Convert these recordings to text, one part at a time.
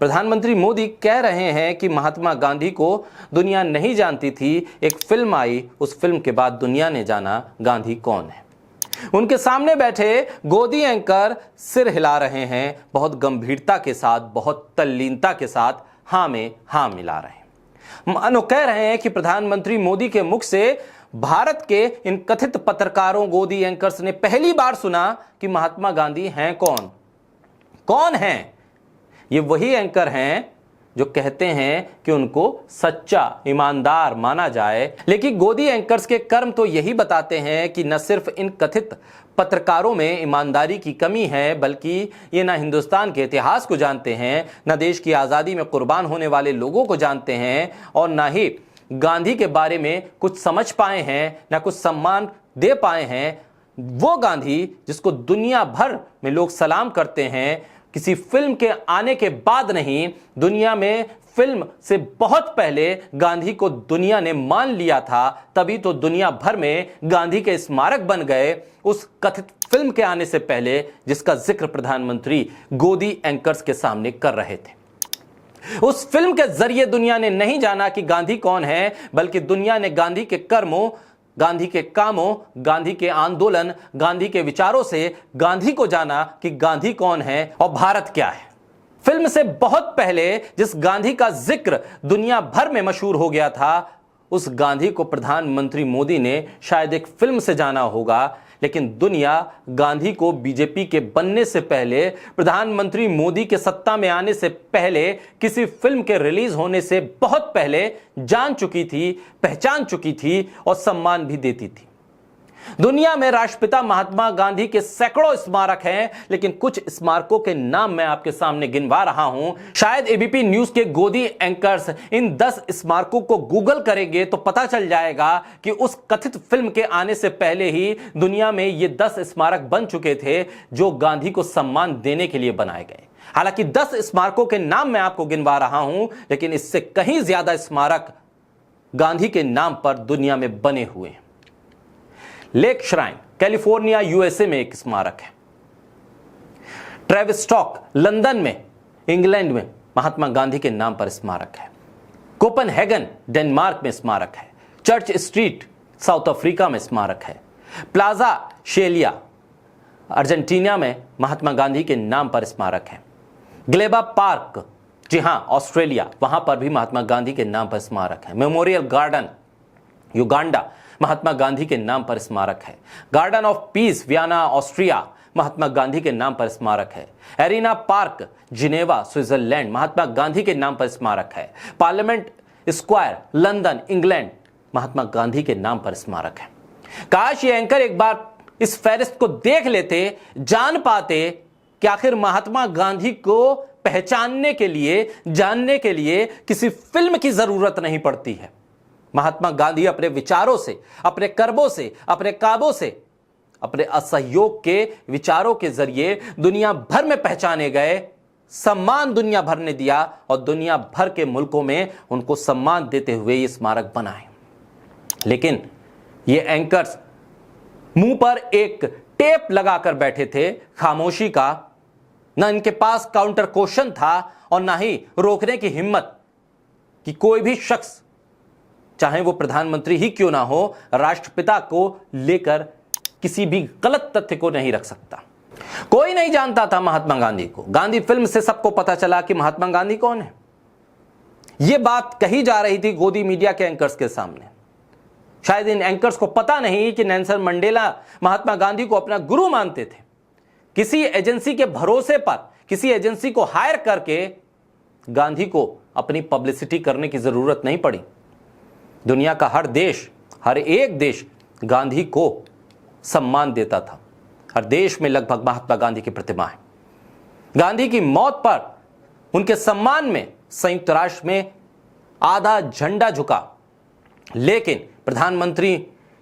प्रधानमंत्री मोदी कह रहे हैं कि महात्मा गांधी को दुनिया नहीं जानती थी। एक फिल्म आई, उस फिल्म के बाद दुनिया ने जाना गांधी कौन है। उनके सामने बैठे गोदी एंकर सिर हिला रहे हैं, बहुत गंभीरता के साथ, बहुत तल्लीनता के साथ हां में हां मिला रहे हैं। मानो कह रहे हैं कि प्रधानमंत्री मोदी के मुख से भारत के इन कथित पत्रकारों, गोदी एंकर्स ने पहली बार सुना कि महात्मा गांधी हैं कौन। कौन हैं? ये वही एंकर हैं जो कहते हैं कि उनको सच्चा, ईमानदार माना जाए। लेकिन गोदी एंकर्स के कर्म तो यही बताते हैं कि न सिर्फ इन कथित पत्रकारों में ईमानदारी की कमी है, बल्कि ये ना हिंदुस्तान के इतिहास को जानते हैं, न देश की आज़ादी में कुर्बान होने वाले लोगों को जानते हैं, और न ही गांधी के बारे में कुछ समझ पाए हैं, न कुछ सम्मान दे पाए हैं। वो गांधी जिसको दुनिया भर में लोग सलाम करते हैं, किसी फिल्म के आने के बाद नहीं, दुनिया में फिल्म से बहुत पहले गांधी को दुनिया ने मान लिया था, तभी तो दुनिया भर में गांधी के स्मारक बन गए उस कथित फिल्म के आने से पहले, जिसका जिक्र प्रधानमंत्री गोदी एंकर्स के सामने कर रहे थे। उस फिल्म के जरिए दुनिया ने नहीं जाना कि गांधी कौन है, बल्कि दुनिया ने गांधी के कर्मों, गांधी के कामों, गांधी के आंदोलन, गांधी के विचारों से गांधी को जाना कि गांधी कौन है और भारत क्या है। फिल्म से बहुत पहले जिस गांधी का जिक्र दुनिया भर में मशहूर हो गया था, उस गांधी को प्रधानमंत्री मोदी ने शायद एक फिल्म से जाना होगा। लेकिन दुनिया गांधी को बीजेपी के बनने से पहले, प्रधानमंत्री मोदी के सत्ता में आने से पहले, किसी फिल्म के रिलीज होने से बहुत पहले जान चुकी थी, पहचान चुकी थी और सम्मान भी देती थी। दुनिया में राष्ट्रपिता महात्मा गांधी के सैकड़ों स्मारक हैं, लेकिन कुछ स्मारकों के नाम मैं आपके सामने गिनवा रहा हूं। शायद एबीपी न्यूज के गोदी एंकर्स इन 10 स्मारकों को गूगल करेंगे तो पता चल जाएगा कि उस कथित फिल्म के आने से पहले ही दुनिया में ये 10 स्मारक बन चुके थे जो गांधी को सम्मान देने के लिए बनाए गए। हालांकि 10 स्मारकों के नाम मैं आपको गिनवा रहा हूं, लेकिन इससे कहीं ज्यादा स्मारक गांधी के नाम पर दुनिया में बने हुए हैं। लेक श्राइन कैलिफोर्निया यूएसए में एक स्मारक है। ट्रेविस्टॉक लंदन में, इंग्लैंड में महात्मा गांधी के नाम पर स्मारक है। कोपेनहेगन डेनमार्क में स्मारक है। चर्च स्ट्रीट साउथ अफ्रीका में स्मारक है। प्लाजा शेलिया अर्जेंटीना में महात्मा गांधी के नाम पर स्मारक है। ग्लेबा पार्क, जी हां, ऑस्ट्रेलिया, वहां पर भी महात्मा गांधी के नाम पर स्मारक है। Memorial Garden Uganda, Mahatma Gandhi के नाम पर स्मारक है। Garden of Peace Vienna Austria, Mahatma Gandhi के नाम पर स्मारक है। Arena Park Geneva Switzerland, Mahatma Gandhi के नाम पर स्मारक है। Parliament Square London England, Mahatma Gandhi के नाम पर स्मारक है। काश ये एंकर एक बार इस फहरिस्त को देख लेते, जान पाते कि आखिर महात्मा गांधी को पहचानने के लिए, जानने के लिए किसी फिल्म की जरूरत नहीं पड़ती है। महात्मा गांधी अपने विचारों से, अपने कर्मों से, अपने कामों से, अपने असहयोग के विचारों के जरिए दुनिया भर में पहचाने गए, सम्मान दुनिया भर ने दिया और दुनिया भर के मुल्कों में उनको सम्मान देते हुए ये स्मारक बनाए। लेकिन ये एंकर्स मुंह पर एक टेप लगाकर बैठे थे खामोशी का। ना इनके पास काउंटर क्वेश्चन था और ना ही रोकने की हिम्मत कि कोई भी शख्स, चाहे वो प्रधानमंत्री ही क्यों ना हो, राष्ट्रपिता को लेकर किसी भी गलत तथ्य को नहीं रख सकता। कोई नहीं जानता था महात्मा गांधी को। गांधी फिल्म से सबको पता चला कि महात्मा गांधी कौन है। यह बात कही जा रही थी गोदी मीडिया के एंकर्स के सामने। शायद इन एंकर्स को पता नहीं कि नेल्सन मंडेला महात्मा गांधी को अपना गुरु मानते थे। किसी एजेंसी के भरोसे पर, किसी एजेंसी को हायर करके गांधी को अपनी पब्लिसिटी करने की जरूरत नहीं पड़ी। दुनिया का हर देश, हर एक देश गांधी को सम्मान देता था। हर देश में लगभग महात्मा गांधी की प्रतिमा है। गांधी की मौत पर उनके सम्मान में संयुक्त राष्ट्र में आधा झंडा झुका। लेकिन प्रधानमंत्री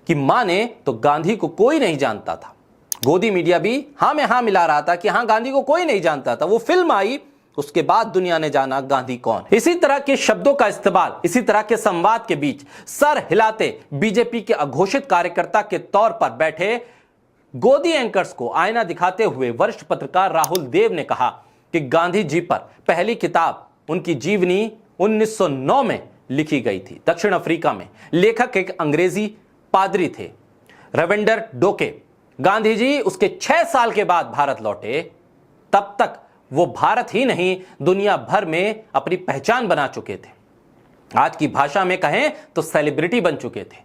की माने तो गांधी को कोई नहीं जानता था। गोदी मीडिया भी हां में हां मिला रहा था कि हां, गांधी को कोई नहीं जानता था। वो फिल्म आई, उसके बाद दुनिया ने जाना गांधी कौन। इसी तरह के शब्दों का इस्तेमाल, इसी तरह के संवाद के बीच सर हिलाते बीजेपी के अघोषित कार्यकर्ता के तौर पर बैठे गोदी एंकर्स को आईना दिखाते हुए वरिष्ठ पत्रकार राहुल देव ने कहा कि गांधी जी पर पहली किताब उनकी जीवनी 1909 में लिखी गई थी दक्षिण अफ्रीका में। लेखक एक अंग्रेजी पादरी थे, रविंदर डोके। गांधी जी उसके 6 साल के बाद भारत लौटे। तब तक वो भारत ही नहीं दुनिया भर में अपनी पहचान बना चुके थे। आज की भाषा में कहें तो सेलिब्रिटी बन चुके थे।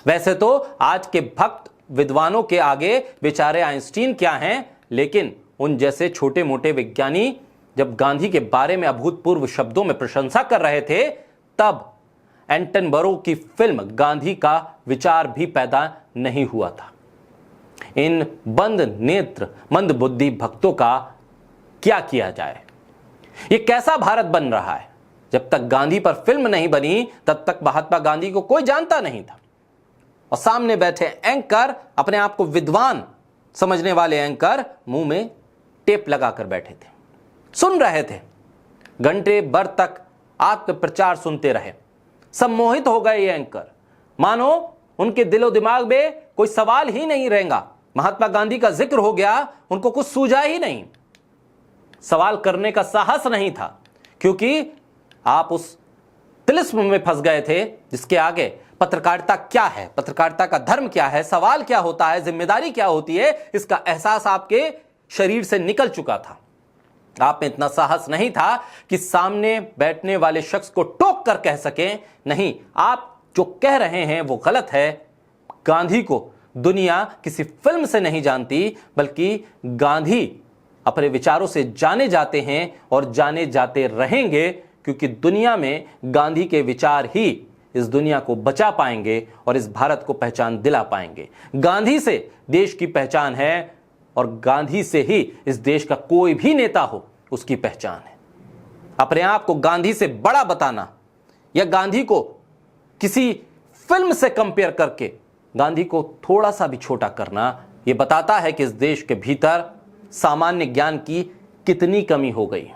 वैसे तो आज के भक्त विद्वानों के आगे बेचारे आइंस्टीन क्या हैं, लेकिन उन जैसे छोटे मोटे विज्ञानी जब गांधी के बारे में अभूतपूर्व शब्दों में प्रशंसा कर रहे थे, तब एटनबरो की फिल्म गांधी का विचार भी पैदा नहीं हुआ था। इन बंद नेत्र मंदबुद्धि भक्तों का क्या किया जाए? ये कैसा भारत बन रहा है? जब तक गांधी पर फिल्म नहीं बनी तब तक महात्मा गांधी को कोई जानता नहीं था। और सामने बैठे एंकर, अपने आप को विद्वान समझने वाले एंकर, मुंह में टेप लगाकर बैठे थे, सुन रहे थे। घंटे भर तक आत्म प्रचार सुनते रहे। सम्मोहित हो गए ये एंकर, मानो उनके दिलो दिमाग में कोई सवाल ही नहीं रहेगा। महात्मा गांधी का जिक्र हो गया, उनको कुछ सूझा ही नहीं। सवाल करने का साहस नहीं था, क्योंकि आप उस तिलिस्म में फंस गए थे जिसके आगे पत्रकारिता क्या है, पत्रकारिता का धर्म क्या है, सवाल क्या होता है, जिम्मेदारी क्या होती है, इसका एहसास आपके शरीर से निकल चुका था। आप में इतना साहस नहीं था कि सामने बैठने वाले शख्स को टोक कर कह सकें, नहीं, आप जो कह रहे हैं वो गलत है। गांधी को दुनिया किसी फिल्म से नहीं जानती, बल्कि गांधी अपने विचारों से जाने जाते हैं और जाने जाते रहेंगे, क्योंकि दुनिया में गांधी के विचार ही इस दुनिया को बचा पाएंगे और इस भारत को पहचान दिला पाएंगे। गांधी से देश की पहचान है और गांधी से ही इस देश का कोई भी नेता हो उसकी पहचान है। अपने आप को गांधी से बड़ा बताना या गांधी को किसी फिल्म से कंपेयर करके गांधी को थोड़ा सा भी छोटा करना, यह बताता है कि इस देश के भीतर सामान्य ज्ञान की कितनी कमी हो गई।